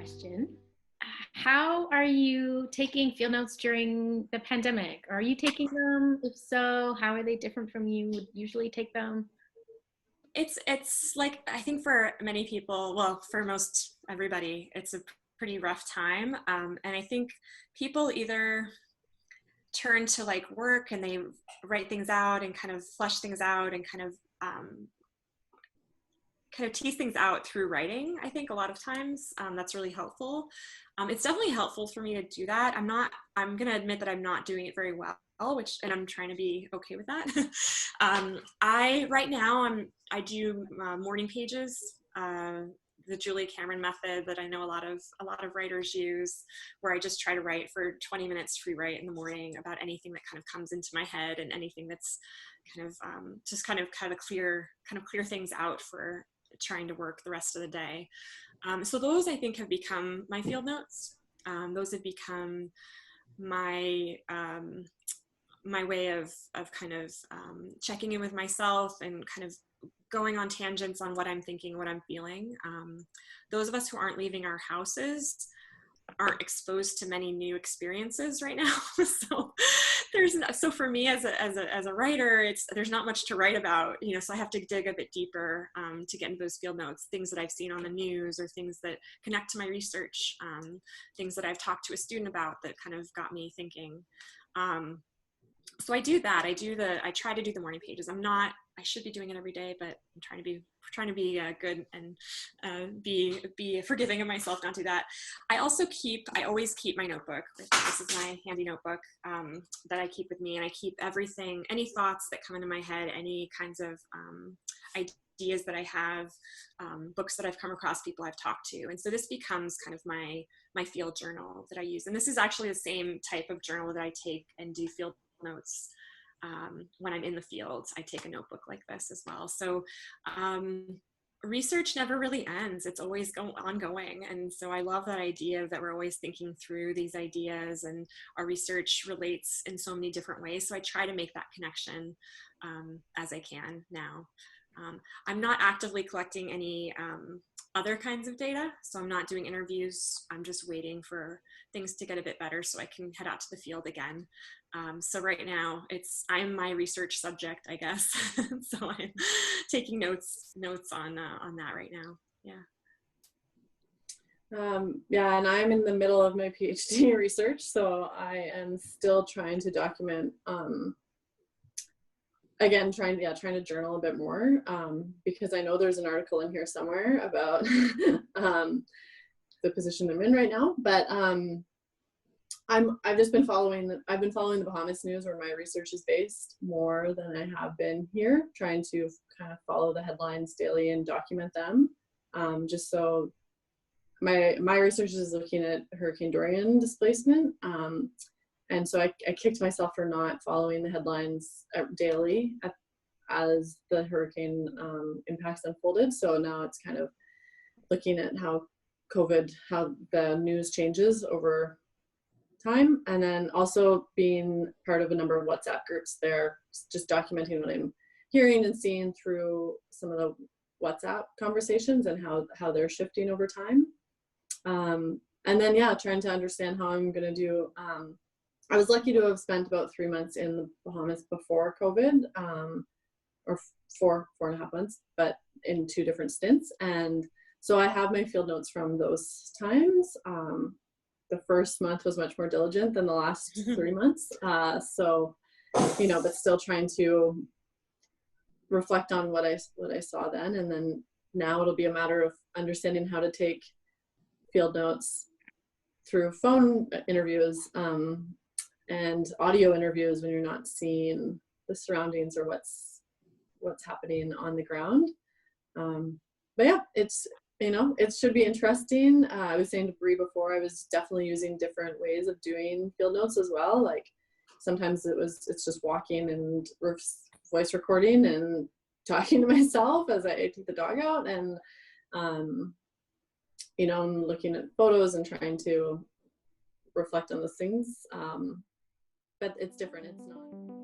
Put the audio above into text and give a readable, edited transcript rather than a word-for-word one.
question. How are you taking field notes during the pandemic? Are you taking them? If so, how are they different from you would usually take them? It's like, I think for many people, well, for most everybody, it's a pretty rough time. And I think people either turn to like work and they write things out and kind of flush things out and kind of tease things out through writing. I think a lot of times that's really helpful. It's definitely helpful for me to do that. I'm going to admit that I'm not doing it very well, and I'm trying to be okay with that. Right now I do morning pages, the Julie Cameron method that I know a lot of writers use, where I just try to write for 20 minutes free write in the morning about anything that kind of comes into my head and anything that's kind of just kind of clear things out for trying to work the rest of the day. So those I think have become my field notes. Those have become my my way of kind of checking in with myself and kind of going on tangents on what I'm thinking, what I'm feeling. Those of us who aren't leaving our houses aren't exposed to many new experiences right now. So for me as a writer, there's not much to write about, so I have to dig a bit deeper to get into those field notes, things that I've seen on the news or things that connect to my research, things that I've talked to a student about that kind of got me thinking. So I do that. I try to do the morning pages. I should be doing it every day, but I'm trying to be good and be forgiving of myself not to do that. I always keep my notebook. This is my handy notebook that I keep with me, and I keep everything, any thoughts that come into my head, any kinds of ideas that I have, books that I've come across, people I've talked to. And so this becomes kind of my field journal that I use. And this is actually the same type of journal that I take and do field notes when I'm in the field. I take a notebook like this as well. So research never really ends. It's always ongoing. And so I love that idea that we're always thinking through these ideas, and our research relates in so many different ways. So I try to make that connection as I can now. I'm not actively collecting any other kinds of data, so I'm not doing interviews. I'm just waiting for things to get a bit better so I can head out to the field again. So right now I'm my research subject, I guess. So I'm taking notes on that right now. Yeah. Yeah, and I'm in the middle of my PhD research, so I am still trying to document. Again, trying to journal a bit more, because I know there's an article in here somewhere about the position I'm in right now. But I've been following the Bahamas news, where my research is based, more than I have been here, trying to kind of follow the headlines daily and document them. Just so my research is looking at Hurricane Dorian displacement. And so I kicked myself for not following the headlines daily as the hurricane impacts unfolded. So now it's kind of looking at how the news changes over time. And then also being part of a number of WhatsApp groups there, just documenting what I'm hearing and seeing through some of the WhatsApp conversations and how they're shifting over time. And then, trying to understand how I'm going to do. I was lucky to have spent about 3 months in the Bahamas before COVID, or four and a half months, but in 2 different stints. And so I have my field notes from those times. The first month was much more diligent than the last 3 months. So, but still trying to reflect on what I saw then. And then now it'll be a matter of understanding how to take field notes through phone interviews, and audio interviews when you're not seeing the surroundings or what's happening on the ground. But yeah, it should be interesting. I was saying to Bree before, I was definitely using different ways of doing field notes as well. Like sometimes it's just walking and voice recording and talking to myself as I take the dog out, and I'm looking at photos and trying to reflect on those things. But it's different. It's not.